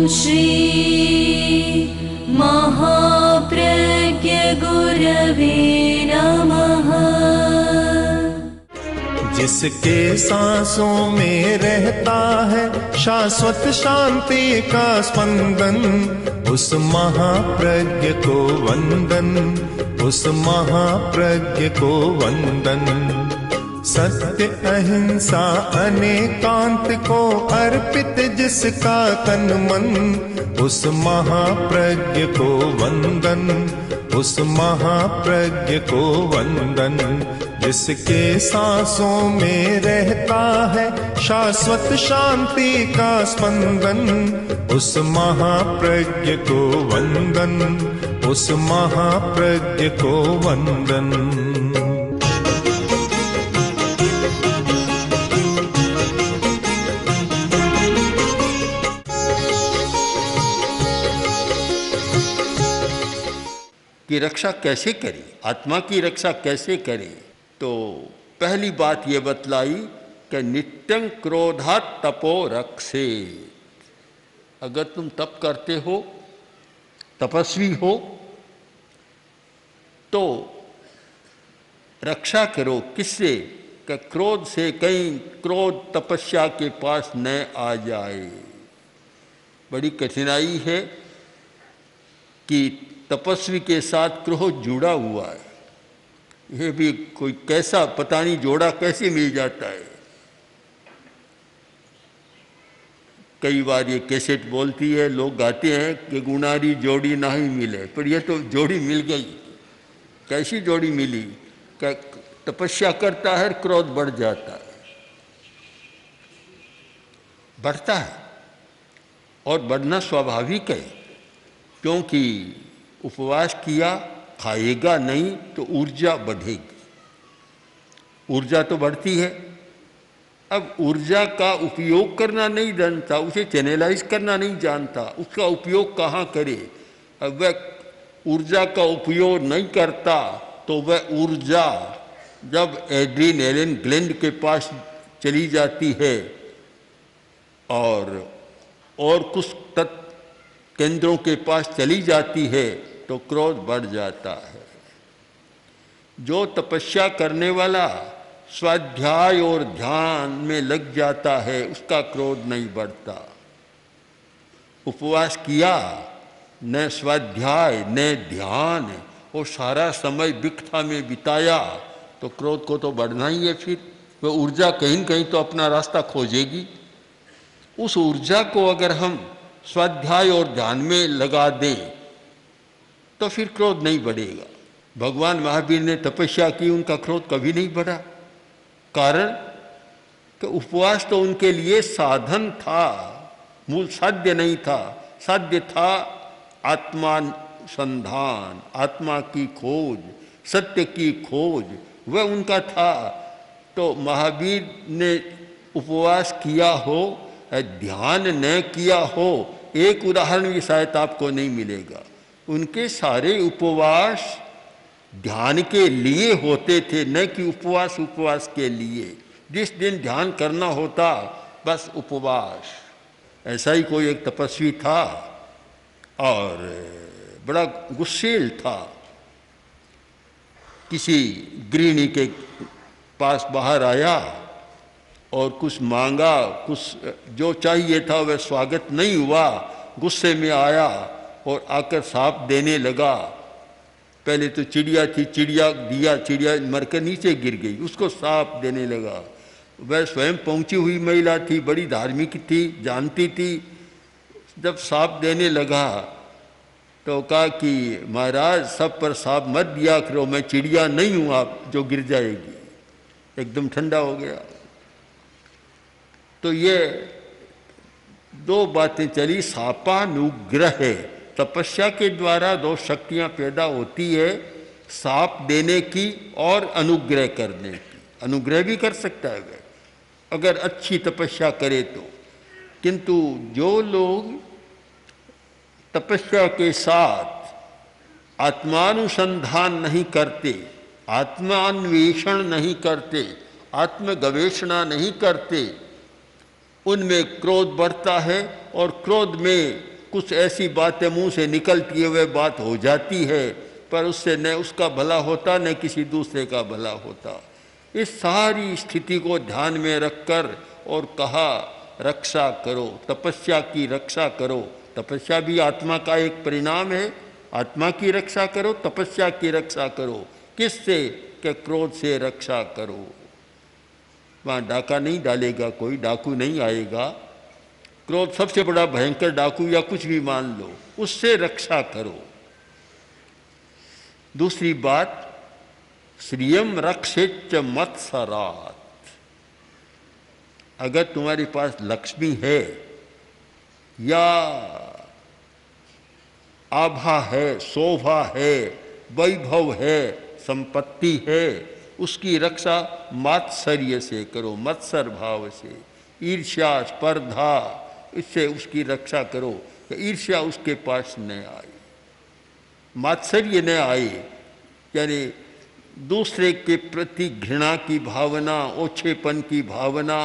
श्री महाप्रज्ञ गुरवे नमः। जिसके सांसों में रहता है शाश्वत शांति का स्पंदन, उस महाप्रज्ञ को वंदन, उस महाप्रज्ञ को वंदन। सत्य अहिंसा अनेकांत को अर्पित जिसका तन मन, उस महाप्रज्ञ को वंदन, उस महाप्रज्ञ को वंदन। जिसके सांसों में रहता है शाश्वत शांति का स्पंदन, उस महाप्रज्ञ को वंदन, उस महाप्रज्ञ को वंदन। की रक्षा कैसे करें, आत्मा की रक्षा कैसे करें? तो पहली बात ये बतलाई कि नित्यं क्रोधात् तपो रक्षेत्। अगर तुम तप करते हो, तपस्वी हो, तो रक्षा करो। किससे? कि क्रोध से, कहीं क्रोध तपस्या के पास न आ जाए। बड़ी कठिनाई है कि तपस्वी के साथ क्रोध जुड़ा हुआ है। यह भी कोई कैसा पता नहीं जोड़ा कैसे मिल जाता है। कई बार ये कैसेट बोलती है, लोग गाते हैं कि गुनारी जोड़ी ना ही मिले, पर यह तो जोड़ी मिल गई। कैसी जोड़ी मिली? क्या तपस्या करता है, क्रोध बढ़ जाता है, बढ़ता है, और बढ़ना स्वाभाविक है, क्योंकि उपवास किया, खाएगा नहीं तो ऊर्जा बढ़ेगी। ऊर्जा तो बढ़ती है। अब ऊर्जा का उपयोग करना नहीं जानता, उसे चैनलाइज करना नहीं जानता, उसका उपयोग कहाँ करे? अब वह ऊर्जा का उपयोग नहीं करता तो वह ऊर्जा जब एड्रीनलिन ग्लैंड के पास चली जाती है और कुछ केंद्रों के पास चली जाती है तो क्रोध बढ़ जाता है। जो तपस्या करने वाला स्वाध्याय और ध्यान में लग जाता है उसका क्रोध नहीं बढ़ता। उपवास किया, न स्वाध्याय न ध्यान, वो सारा समय विकथा में बिताया तो क्रोध को तो बढ़ना ही है। फिर वह ऊर्जा कहीं न कहीं तो अपना रास्ता खोजेगी। उस ऊर्जा को अगर हम स्वाध्याय और ध्यान में लगा दें तो फिर क्रोध नहीं बढ़ेगा। भगवान महावीर ने तपस्या की, उनका क्रोध कभी नहीं बढ़ा। कारण कि उपवास तो उनके लिए साधन था, मूल साध्य नहीं था। साध्य था आत्मानुसंधान, आत्मा की खोज, सत्य की खोज, वह उनका था। तो महावीर ने उपवास किया हो, ध्यान न किया हो, एक उदाहरण भी शायद आपको नहीं मिलेगा। उनके सारे उपवास ध्यान के लिए होते थे, न कि उपवास के लिए। जिस दिन ध्यान करना होता बस उपवास। ऐसा ही कोई एक तपस्वी था और बड़ा गुस्सेल था। किसी गृहिणी के पास बाहर आया और कुछ मांगा, कुछ जो चाहिए था वह स्वागत नहीं हुआ। गुस्से में आया और आकर साप देने लगा। पहले तो चिड़िया थी, चिड़िया दिया, चिड़िया मरकर नीचे गिर गई, उसको साप देने लगा। वह स्वयं पहुंची हुई महिला थी, बड़ी धार्मिक थी, जानती थी। जब साप देने लगा तो कहा कि महाराज सब पर साप मत दिया करो, मैं चिड़िया नहीं हूँ आप जो गिर जाएगी। एकदम ठंडा हो गया। तो ये दो बातें चली। सापानुग्रह है, तपस्या के द्वारा दो शक्तियाँ पैदा होती है, साप देने की और अनुग्रह करने की। अनुग्रह भी कर सकता है वह अगर अच्छी तपस्या करे तो। किंतु जो लोग तपस्या के साथ आत्मानुसंधान नहीं करते, आत्मान्वेषण नहीं करते, आत्मगवेषणा नहीं करते, उनमें क्रोध बढ़ता है और क्रोध में कुछ ऐसी बातें मुंह से निकलती है, वह बात हो जाती है, पर उससे न उसका भला होता न किसी दूसरे का भला होता। इस सारी स्थिति को ध्यान में रखकर और कहा रक्षा करो, तपस्या की रक्षा करो। तपस्या भी आत्मा का एक परिणाम है। आत्मा की रक्षा करो, तपस्या की रक्षा करो। किससे? कि क्रोध से रक्षा करो। वहाँ डाका नहीं डालेगा कोई, डाकू नहीं आएगा। क्रोध सबसे बड़ा भयंकर डाकू या कुछ भी मान लो, उससे रक्षा करो। दूसरी बात, श्रियम रक्षेच मत्सरात्। अगर तुम्हारे पास लक्ष्मी है या आभा है, शोभा है, वैभव है, संपत्ति है, उसकी रक्षा मात्सर्य से करो, मत्सर भाव से। ईर्ष्या, स्पर्धा, इससे उसकी रक्षा करो कि ईर्ष्या उसके पास न आए, मात्सर्य न आए, यानी दूसरे के प्रति घृणा की भावना, ओछेपन की भावना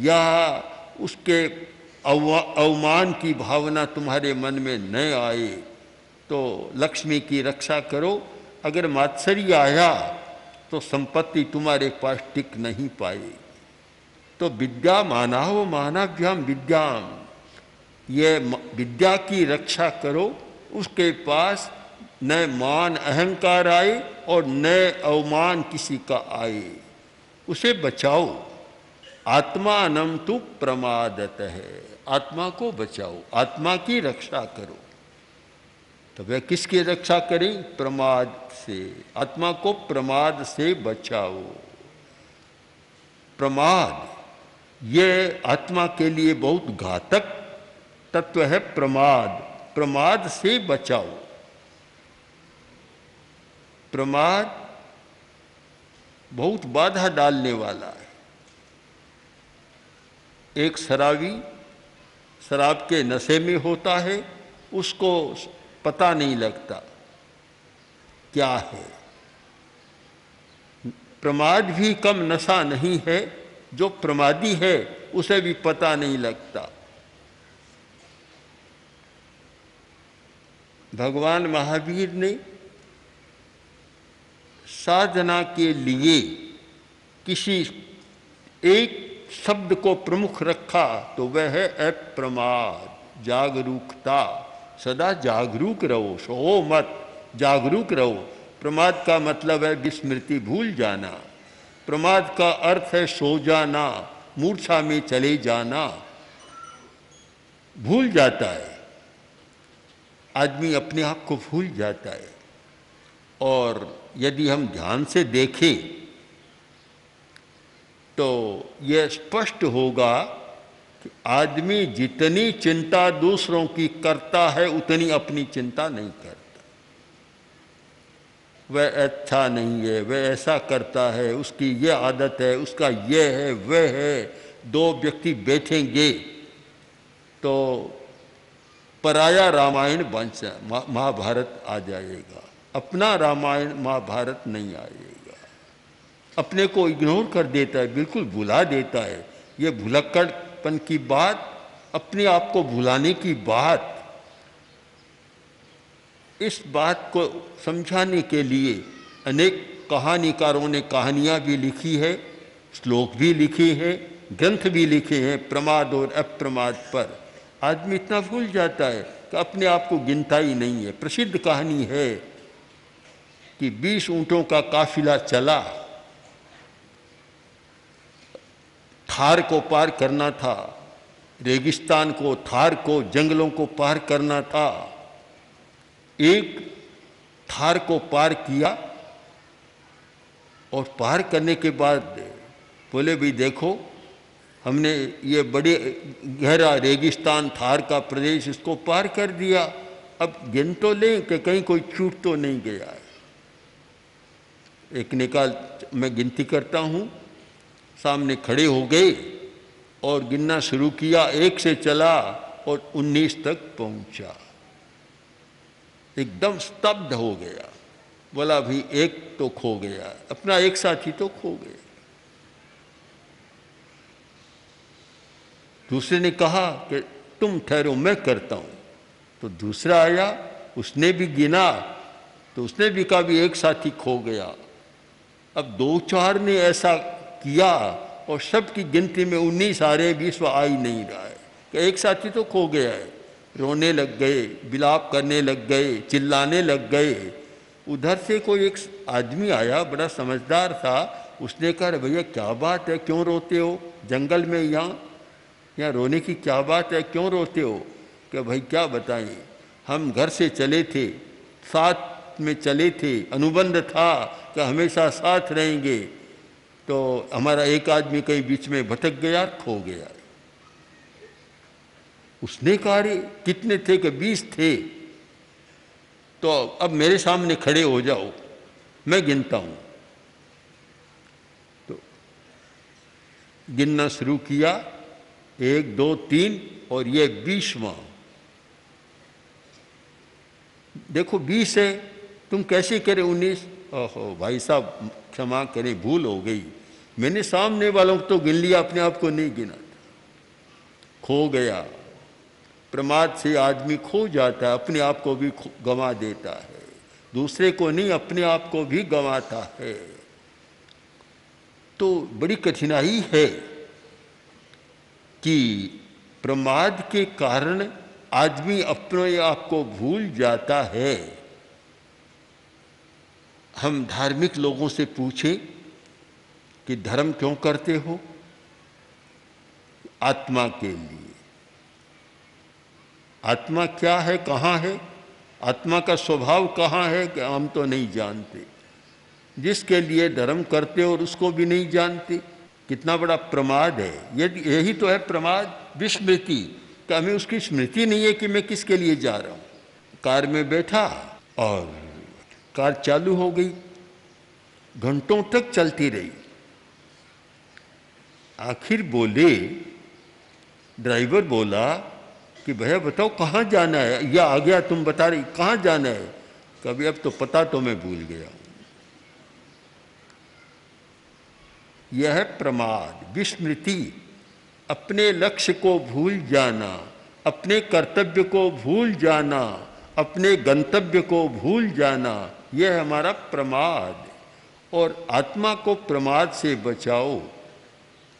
या उसके अवमान की भावना तुम्हारे मन में न आए। तो लक्ष्मी की रक्षा करो। अगर मात्सर्य आया तो संपत्ति तुम्हारे पास टिक नहीं पाएगी। तो विद्या मानाहो मानाभ्याम विद्याम, ये विद्या की रक्षा करो, उसके पास न मान अहंकार आए और न अवमान किसी का आए, उसे बचाओ। आत्मानं तु प्रमादतः, आत्मा को बचाओ, आत्मा की रक्षा करो। तो वह किसकी रक्षा करें? प्रमाद से। आत्मा को प्रमाद से बचाओ। प्रमाद ये आत्मा के लिए बहुत घातक तत्व है। प्रमाद, प्रमाद से बचाओ। प्रमाद बहुत बाधा डालने वाला है। एक शराबी शराब के नशे में होता है, उसको पता नहीं लगता क्या है। प्रमाद भी कम नशा नहीं है। जो प्रमादी है उसे भी पता नहीं लगता। भगवान महावीर ने साधना के लिए किसी एक शब्द को प्रमुख रखा तो वह है अप्रमाद, जागरूकता। सदा जागरूक रहो, सोओ मत, जागरूक रहो। प्रमाद का मतलब है विस्मृति, भूल जाना। प्रमाद का अर्थ है सो जाना, मूर्छा में चले जाना। भूल जाता है आदमी, अपने आप को भूल जाता है। और यदि हम ध्यान से देखें तो यह स्पष्ट होगा कि आदमी जितनी चिंता दूसरों की करता है उतनी अपनी चिंता नहीं करता। वह अच्छा नहीं है, वह ऐसा करता है, उसकी यह आदत है, उसका यह है, वह है। दो व्यक्ति बैठेंगे तो पराया रामायण बन महाभारत आ जाएगा, अपना रामायण महाभारत नहीं आएगा। अपने को इग्नोर कर देता है, बिल्कुल भुला देता है। ये भुलक्कड़पन की बात, अपने आप को भुलाने की बात, इस बात को समझाने के लिए अनेक कहानीकारों ने कहानियाँ भी लिखी है, श्लोक भी लिखे हैं, ग्रंथ भी लिखे हैं प्रमाद और अप्रमाद पर। आदमी इतना भूल जाता है कि अपने आप को गिनता ही नहीं है। प्रसिद्ध कहानी है कि 20 ऊँटों का काफिला चला, थार को पार करना था, रेगिस्तान को, थार को, जंगलों को पार करना था। एक थार को पार किया और पार करने के बाद बोले भी देखो, हमने ये बड़े गहरा रेगिस्तान थार का प्रदेश इसको पार कर दिया, अब गिन तो लें कि कहीं कोई छूट तो नहीं गया है। एक निकाल, मैं गिनती करता हूँ, सामने खड़े हो गए और गिनना शुरू किया। 1 से चला और 19 तक पहुंचा। एकदम स्तब्ध हो गया, बोला भी एक तो खो गया, अपना एक साथी तो खो गया। दूसरे ने कहा कि तुम ठहरो, मैं करता हूं। तो दूसरा आया, उसने भी गिना, तो उसने भी कहा भी एक साथी खो गया। अब 2-4 ने ऐसा किया और सबकी गिनती में 19 आ रहे, 20 आ ही नहीं रहा है कि एक साथी तो खो गया है। रोने लग गए, बिलाप करने लग गए, चिल्लाने लग गए। उधर से कोई एक आदमी आया, बड़ा समझदार था, उसने कहा भैया क्या बात है, क्यों रोते हो, जंगल में यहाँ रोने की क्या बात है, क्यों रोते हो? कि भाई क्या बताएं, हम घर से चले थे, साथ में चले थे, अनुबंध था कि हमेशा साथ रहेंगे, तो हमारा एक आदमी कहीं बीच में भटक गया, खो गया। उसने कहा रे कितने थे? कि 20 थे। तो अब मेरे सामने खड़े हो जाओ, मैं गिनता हूं। तो गिनना शुरू किया, 1 2 3 और ये 20वां। देखो 20 है, तुम कैसे करे 19? ओहो भाई साहब क्षमा करें, भूल हो गई, मैंने सामने वालों को तो गिन लिया, अपने आप को नहीं गिना था। खो गया। प्रमाद से आदमी खो जाता है, अपने आप को भी गंवा देता है, दूसरे को नहीं अपने आप को भी गंवाता है। तो बड़ी कठिनाई है कि प्रमाद के कारण आदमी अपने आप को भूल जाता है। हम धार्मिक लोगों से पूछें कि धर्म क्यों करते हो? आत्मा के लिए। आत्मा क्या है, कहाँ है? आत्मा का स्वभाव कहाँ है कि हम तो नहीं जानते। जिसके लिए धर्म करते हो और उसको भी नहीं जानते, कितना बड़ा प्रमाद है। यही तो है प्रमाद, विस्मृति, कि हमें उसकी स्मृति नहीं है कि मैं किसके लिए जा रहा हूँ। कार में बैठा और कार चालू हो गई, घंटों तक चलती रही। आखिर बोले, ड्राइवर बोला कि भैया बताओ कहाँ जाना है? या आ गया तुम बता रही, कहाँ जाना है? कभी अब तो पता तो मैं भूल गया हूँ। यह है प्रमाद, विस्मृति, अपने लक्ष्य को भूल जाना, अपने कर्तव्य को भूल जाना, अपने गंतव्य को भूल जाना, यह है हमारा प्रमाद। और आत्मा को प्रमाद से बचाओ,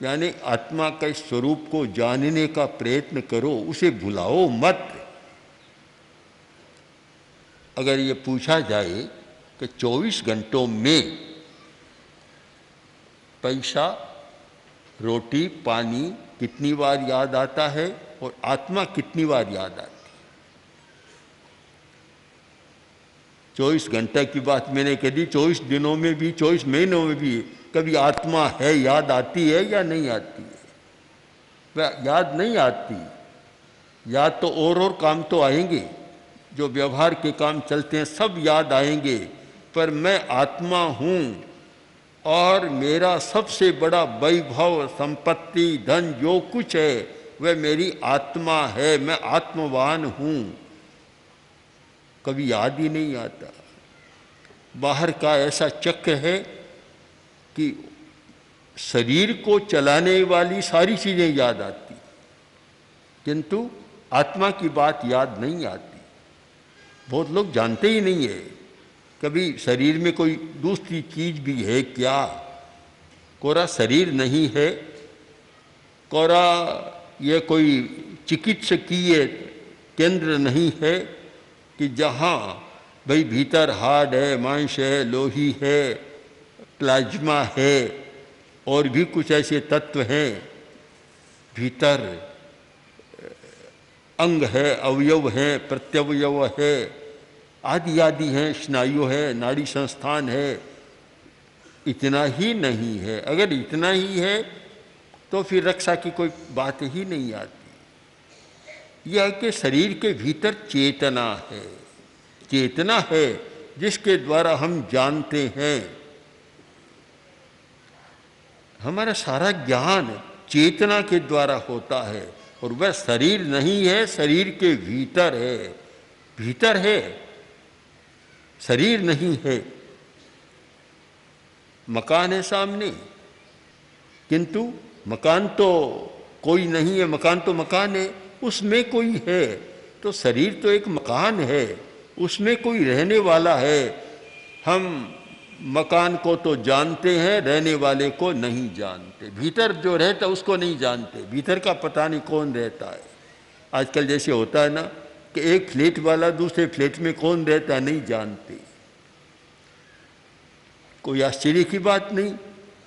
यानी आत्मा के स्वरूप को जानने का प्रयत्न करो, उसे भुलाओ मत। अगर ये पूछा जाए कि 24 घंटों में पैसा, रोटी, पानी कितनी बार याद आता है और आत्मा कितनी बार याद आती है? 24 घंटे की बात मैंने कह दी, 24 दिनों में भी, 24 महीनों में भी कभी आत्मा है, याद आती है या नहीं आती है? वह याद नहीं आती। याद तो और काम तो आएंगे, जो व्यवहार के काम चलते हैं सब याद आएंगे, पर मैं आत्मा हूँ और मेरा सबसे बड़ा वैभव, संपत्ति, धन जो कुछ है वह मेरी आत्मा है, मैं आत्मवान हूँ। कभी याद ही नहीं आता। बाहर का ऐसा चक्र है कि शरीर को चलाने वाली सारी चीज़ें याद आती, किंतु आत्मा की बात याद नहीं आती। बहुत लोग जानते ही नहीं है कभी शरीर में कोई दूसरी चीज़ भी है क्या। कोरा शरीर नहीं है, कोरा ये कोई चिकित्सकीय केंद्र नहीं है कि जहाँ भाई भीतर हार्ड है, मांस है, लोही है, प्लाज्मा है और भी कुछ ऐसे तत्व हैं, भीतर अंग है, अवयव हैं, प्रत्यवयव है, आदि आदि हैं, स्नायु है, नाड़ी संस्थान है। इतना ही नहीं है। अगर इतना ही है तो फिर रक्षा की कोई बात ही नहीं आती। यह कि शरीर के भीतर चेतना है, चेतना है जिसके द्वारा हम जानते हैं। हमारा सारा ज्ञान चेतना के द्वारा होता है और वह शरीर नहीं है, शरीर के भीतर है। भीतर है, शरीर नहीं है। मकान है सामने, किंतु मकान तो कोई नहीं है, मकान तो मकान है, उसमें कोई है। तो शरीर तो एक मकान है, उसमें कोई रहने वाला है। हम मकान को तो जानते हैं, रहने वाले को नहीं जानते। भीतर जो रहता उसको नहीं जानते, भीतर का पता नहीं कौन रहता है। आजकल जैसे होता है ना कि एक फ्लैट वाला दूसरे फ्लैट में कौन रहता है नहीं जानते। कोई आश्चर्य की बात नहीं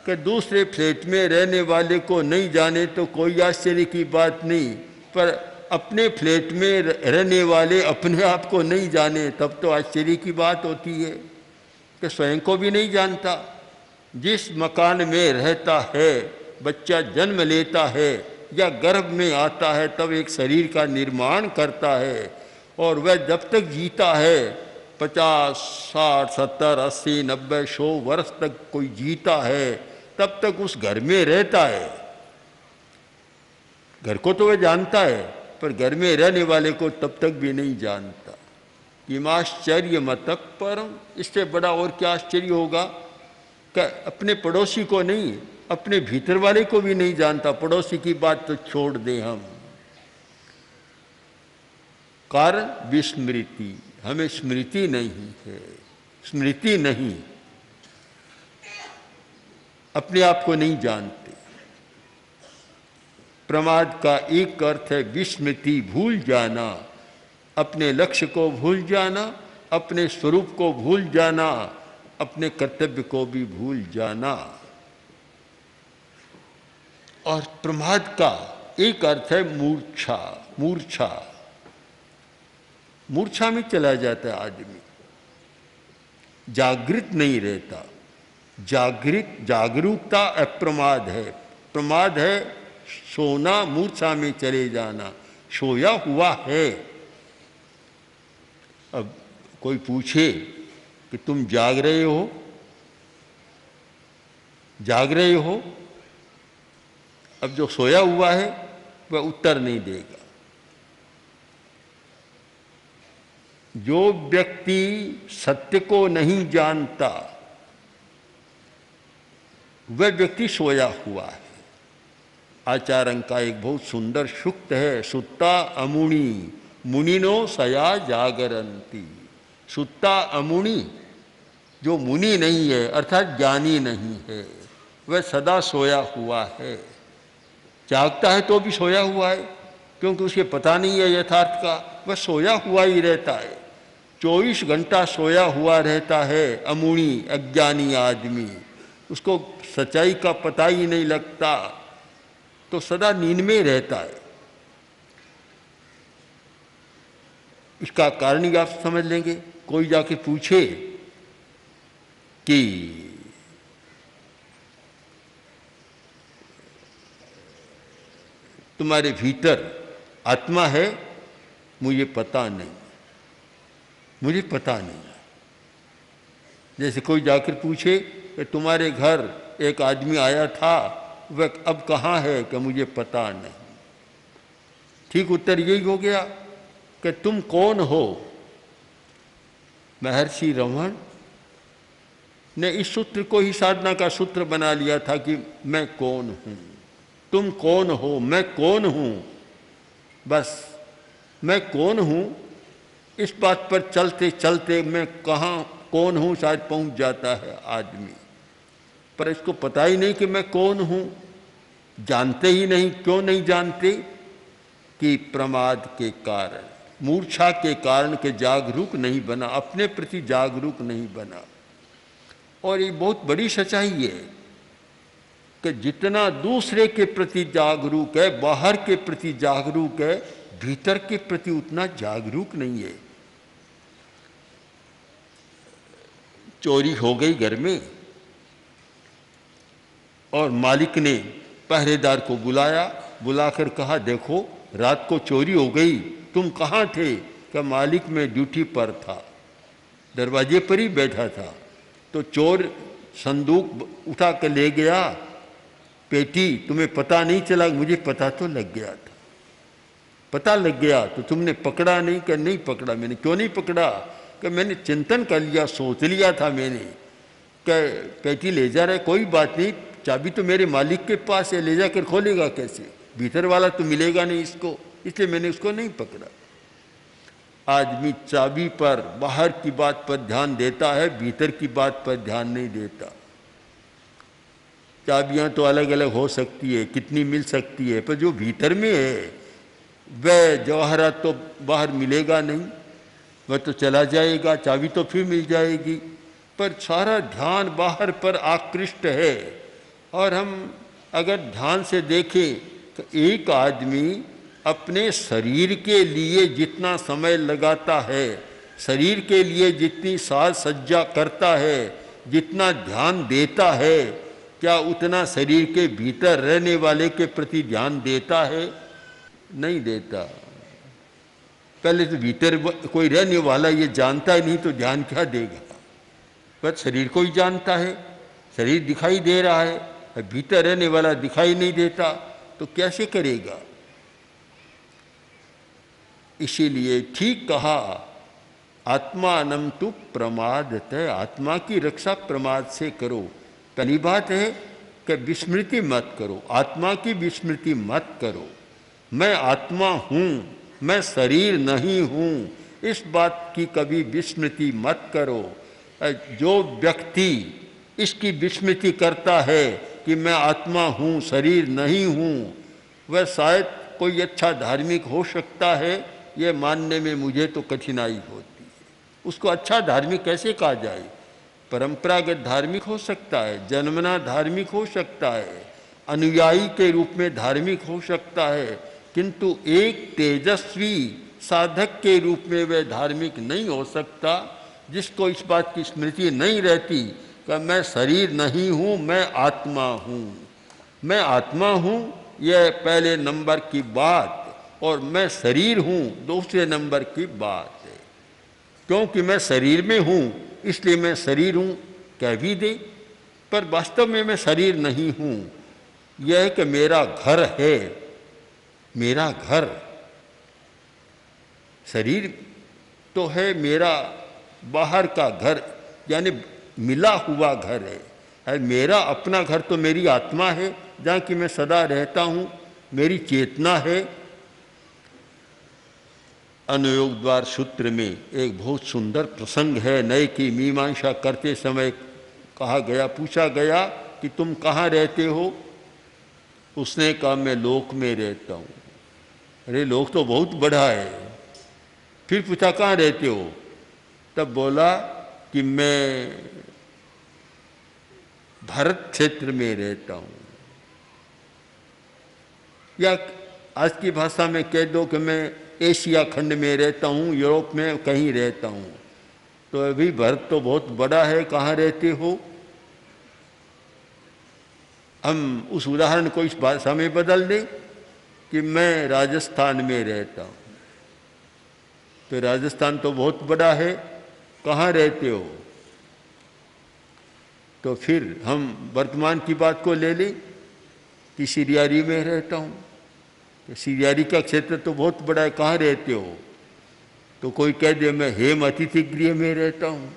कि दूसरे फ्लैट में रहने वाले को नहीं जाने तो कोई आश्चर्य की बात नहीं, पर अपने फ्लैट में रहने वाले अपने आप को नहीं जाने तब तो आश्चर्य की बात होती है कि स्वयं को भी नहीं जानता। जिस मकान में रहता है, बच्चा जन्म लेता है या गर्भ में आता है तब एक शरीर का निर्माण करता है, और वह जब तक जीता है 50, 60, 70, 80, 90, 100 वर्ष तक कोई जीता है तब तक उस घर में रहता है। घर को तो वह जानता है पर घर में रहने वाले को तब तक भी नहीं जानता। इमाश्चर्य मतक परम, इससे बड़ा और क्या आश्चर्य होगा कि अपने पड़ोसी को नहीं, अपने भीतर वाले को भी नहीं जानता। पड़ोसी की बात तो छोड़ दें हम। कारण विस्मृति, हमें स्मृति नहीं है, स्मृति नहीं, अपने आप को नहीं जानते। प्रमाद का एक अर्थ है विस्मृति, भूल जाना, अपने लक्ष्य को भूल जाना, अपने स्वरूप को भूल जाना, अपने कर्तव्य को भी भूल जाना। और प्रमाद का एक अर्थ है मूर्छा, मूर्छा, मूर्छा में चला जाता है आदमी, जागृत नहीं रहता। जागरूकता अप्रमाद है, प्रमाद है सोना, मूर्छा में चले जाना, सोया हुआ है। अब कोई पूछे कि तुम जाग रहे हो, जाग रहे हो, अब जो सोया हुआ है वह उत्तर नहीं देगा। जो व्यक्ति सत्य को नहीं जानता वह व्यक्ति सोया हुआ है। आचार्य का एक बहुत सुंदर सूक्त है, सुत्ता अमुनि मुनिनो सया जागरंती। सुत्ता अमुनि, जो मुनि नहीं है अर्थात ज्ञानी नहीं है, वह सदा सोया हुआ है। जागता है तो भी सोया हुआ है क्योंकि उसे पता नहीं है यथार्थ का, वह सोया हुआ ही रहता है। 24 घंटा सोया हुआ रहता है अमुनि, अज्ञानी आदमी, उसको सच्चाई का पता ही नहीं लगता, तो सदा नींद में रहता है। इसका कारण ही आप समझ लेंगे। कोई जाके पूछे कि तुम्हारे भीतर आत्मा है, मुझे पता नहीं, मुझे पता नहीं। जैसे कोई जाकर पूछे कि तुम्हारे घर एक आदमी आया था, वह अब कहाँ है, कि मुझे पता नहीं। ठीक उत्तर यही हो गया कि तुम कौन हो। महर्षि रमण ने इस सूत्र को ही साधना का सूत्र बना लिया था कि मैं कौन हूँ, तुम कौन हो, मैं कौन हूँ। बस मैं कौन हूँ, इस बात पर चलते चलते मैं कहाँ कौन हूँ शायद पहुँच जाता है आदमी, पर इसको पता ही नहीं कि मैं कौन हूँ। जानते ही नहीं। क्यों नहीं जानते? कि प्रमाद के कारण, मूर्छा के कारण के जागरूक नहीं बना, अपने प्रति जागरूक नहीं बना। और ये बहुत बड़ी सच्चाई है कि जितना दूसरे के प्रति जागरूक है, बाहर के प्रति जागरूक है, भीतर के प्रति उतना जागरूक नहीं है। चोरी हो गई घर में और मालिक ने पहरेदार को बुलाया, बुलाकर कहा देखो रात को चोरी हो गई, तुम कहाँ थे? कि मालिक में ड्यूटी पर था, दरवाजे पर ही बैठा था। तो चोर संदूक उठा कर ले गया, पेटी, तुम्हें पता नहीं चला? मुझे पता तो लग गया था, पता लग गया। तो तुमने पकड़ा नहीं? कि नहीं पकड़ा। मैंने क्यों नहीं पकड़ा? कि मैंने चिंतन कर लिया, सोच लिया था मैंने कि पेटी ले जा रहा है, कोई बात नहीं, चाबी तो मेरे मालिक के पास है, ले जाकर खोलेगा कैसे? भीतर वाला तो मिलेगा नहीं इसको, इसलिए मैंने उसको नहीं पकड़ा। आदमी चाबी पर बाहर की बात पर ध्यान देता है, भीतर की बात पर ध्यान नहीं देता। चाबियां तो अलग अलग हो सकती है, कितनी मिल सकती है, पर जो भीतर में है वह जवाहरात तो बाहर मिलेगा नहीं, वह तो चला जाएगा, चाबी तो फिर मिल जाएगी, पर सारा ध्यान बाहर पर आकृष्ट है। और हम अगर ध्यान से देखें तो एक आदमी अपने शरीर के लिए जितना समय लगाता है, शरीर के लिए जितनी साज सज्जा करता है, जितना ध्यान देता है, क्या उतना शरीर के भीतर रहने वाले के प्रति ध्यान देता है? नहीं देता। पहले तो भीतर कोई रहने वाला ये जानता ही नहीं तो ध्यान क्या देगा? पर शरीर को ही जानता है, शरीर दिखाई दे रहा है, भीतर रहने वाला दिखाई नहीं देता, तो कैसे करेगा? इसीलिए ठीक कहा, आत्मानं तु प्रमादतः, आत्मा की रक्षा प्रमाद से करो। पहली बात है कि विस्मृति मत करो, आत्मा की विस्मृति मत करो। मैं आत्मा हूँ, मैं शरीर नहीं हूँ, इस बात की कभी विस्मृति मत करो। जो व्यक्ति इसकी विस्मृति करता है कि मैं आत्मा हूँ, शरीर नहीं हूँ, वह शायद कोई अच्छा धार्मिक हो सकता है, ये मानने में मुझे तो कठिनाई होती है। उसको अच्छा धार्मिक कैसे कहा जाए? परंपरागत धार्मिक हो सकता है, जन्मना धार्मिक हो सकता है, अनुयायी के रूप में धार्मिक हो सकता है, किंतु एक तेजस्वी साधक के रूप में वह धार्मिक नहीं हो सकता जिसको इस बात की स्मृति नहीं रहती कि मैं शरीर नहीं हूँ, मैं आत्मा हूँ। मैं आत्मा हूँ यह पहले नंबर की बात, और मैं शरीर हूँ दूसरे नंबर की बात है। क्योंकि मैं शरीर में हूँ इसलिए मैं शरीर हूँ कह भी दे, पर वास्तव में मैं शरीर नहीं हूँ। यह है कि मेरा घर है, मेरा घर, शरीर तो है मेरा बाहर का घर, यानी मिला हुआ घर है। मेरा अपना घर तो मेरी आत्मा है जहाँ कि मैं सदा रहता हूँ, मेरी चेतना है। अनुयोग द्वार सूत्र में एक बहुत सुंदर प्रसंग है। नए की मीमांसा करते समय कहा गया, पूछा गया कि तुम कहाँ रहते हो? उसने कहा मैं लोक में रहता हूँ। अरे लोक तो बहुत बड़ा है। फिर पूछा कहाँ रहते हो? तब बोला कि मैं भारत क्षेत्र में रहता हूँ, या आज की भाषा में कह दो कि मैं एशिया खंड में रहता हूँ, यूरोप में कहीं रहता हूँ। तो अभी भारत तो बहुत बड़ा है, कहाँ रहते हो? हम उस उदाहरण को इस भाषा में बदल दें कि मैं राजस्थान में रहता हूँ। तो राजस्थान तो बहुत बड़ा है, कहाँ रहते हो? तो फिर हम वर्तमान की बात को ले लें कि सिरियारी में रहता हूँ। तो सिरियारी का क्षेत्र तो बहुत बड़ा है, कहाँ रहते हो? तो कोई कह दे मैं हेम अतिथि गृह में रहता हूँ।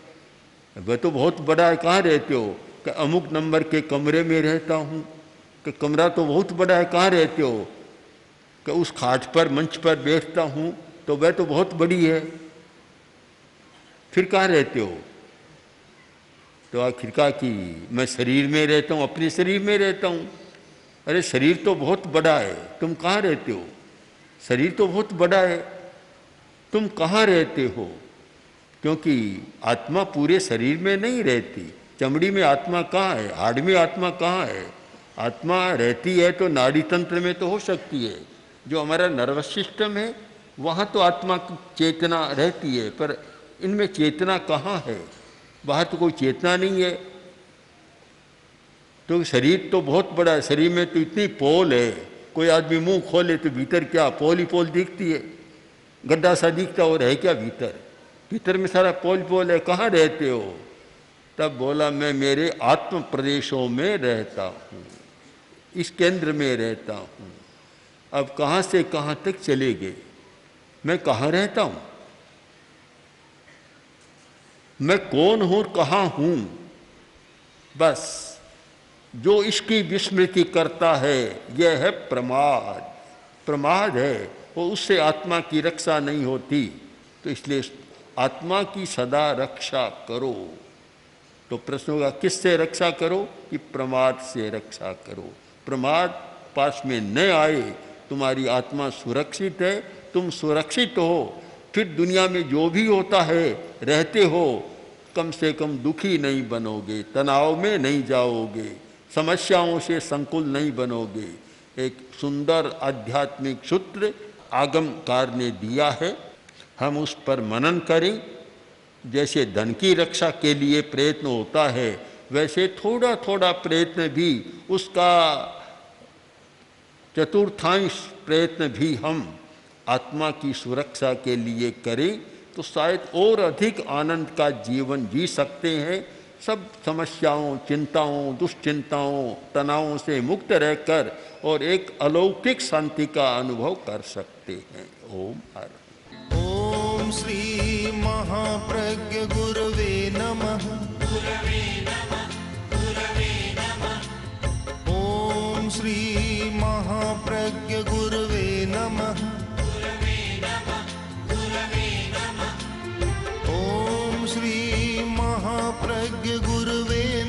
वह तो बहुत बड़ा है, कहाँ रहते हो? कि अमुक नंबर के कमरे में रहता हूँ। कि कमरा तो बहुत बड़ा है, कहाँ रहते हो? कि उस खाट पर मंच पर बैठता हूँ, तो वह तो बहुत बड़ी है। फिर कहाँ रहते हो? तो आखिर कहा कि मैं शरीर में रहता हूँ, अपने शरीर में रहता हूँ। अरे शरीर तो बहुत बड़ा है, तुम कहाँ रहते हो? शरीर तो बहुत बड़ा है, तुम कहाँ रहते हो? क्योंकि आत्मा पूरे शरीर में नहीं रहती। चमड़ी में आत्मा कहाँ है? हाड़ में आत्मा कहाँ है? आत्मा रहती है तो नाड़ी तंत्र में तो हो सकती है, जो हमारा नर्वस सिस्टम है वहाँ तो आत्मा की चेतना रहती है, पर इनमें चेतना कहाँ है? बाहर तो कोई चेतना नहीं है। तो शरीर तो बहुत बड़ा है, शरीर में तो इतनी पोल है, कोई आदमी मुंह खोले तो भीतर क्या पोल ही पोल दिखती है, गड्ढा सा दिखता और है क्या भीतर? भीतर में सारा पोल पोल है। कहाँ रहते हो? तब बोला मैं मेरे आत्म प्रदेशों में रहता हूँ, इस केंद्र में रहता हूँ। अब कहाँ से कहाँ तक चले गए? मैं कहाँ रहता हूँ? मैं कौन हूँ, कहाँ हूँ? बस जो इसकी विस्मृति करता है यह है प्रमाद। प्रमाद है वो, उससे आत्मा की रक्षा नहीं होती। तो इसलिए आत्मा की सदा रक्षा करो। तो प्रश्न होगा किससे रक्षा करो? कि प्रमाद से रक्षा करो। प्रमाद पास में न आए, तुम्हारी आत्मा सुरक्षित है, तुम सुरक्षित हो, फिर दुनिया में जो भी होता है रहते हो, कम से कम दुखी नहीं बनोगे, तनाव में नहीं जाओगे, समस्याओं से संकुल नहीं बनोगे। एक सुंदर आध्यात्मिक सूत्र आगमकार ने दिया है, हम उस पर मनन करें। जैसे धन की रक्षा के लिए प्रयत्न होता है, वैसे थोड़ा थोड़ा प्रयत्न भी, उसका चतुर्थांश प्रयत्न भी हम आत्मा की सुरक्षा के लिए करें, तो शायद और अधिक आनंद का जीवन जी सकते हैं। सब समस्याओं, चिंताओं, दुश्चिंताओं, तनावों से मुक्त रहकर और एक अलौकिक शांति का अनुभव कर सकते हैं। ओम हर ओम श्री महाप्रज्ञ गुरवे नमः। ओम श्री महाप्रज्ञ गुरवे नमः। ओम श्री महाप्रज्ञ गुरवे